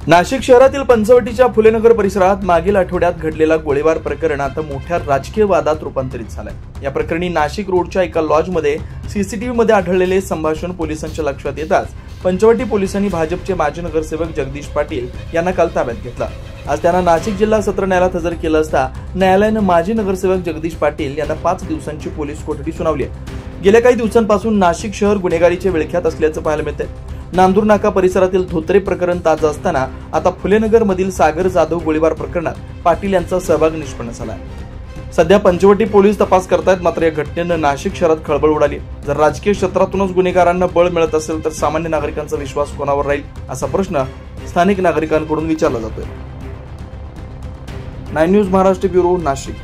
नाशिक शहरातील पंचवटीच्या फुलेनगर परिसरात मागील आठवड्यात घडलेला गोळीबार प्रकरण आता मोठ्या राजकीय वादात रूपांतरित झालंय। या प्रकरणी नाशिक रोडच्या एका लॉजमध्ये सीसीटीव्ही मध्ये आढळलेले संभाषण पोलिसांच्या लक्षात येताच पंचवटी पोलिसांनी भाजपचे माजी नगरसेवक जगदीश पाटील यांना काल ताब्यात घेतला। आज त्यांना नाशिक जिल्हा सत्र न्यायालयात हजर केलं असता न्यायालयाने माजी नगरसेवक जगदीश पाटील यांना 5 दिवसांची पोलीस कोठडी सुनावली आहे। गेल्या काही दिवसांपासून नाशिक शहर गुन्हेगारीच्या विळख्यात असल्याचं पाहायला मिळतंय। नांदूर नाका परिसरातील धोत्रे प्रकरण ताजं असताना आता फुलेनगर मधील सागर जाधव गोळीबार प्रकरणात पाटील यांचा सहभाग निष्पन्न झाला आहे। सध्या पंचवटी पोलीस तपास करतायत, मात्र या घटनेनं नाशिक शहरात खळबळ उडाली। जर राजकीय क्षेत्रातूनच गुन्हेगारांना बळ मिळत असेल तर सामान्य नागरिकांचा विश्वास कोणावर राहील असा प्रश्न स्थानिक नागरिकांकडून विचारला जातोय। 9 न्यूज महाराष्ट्र ब्युरो, नाशिक।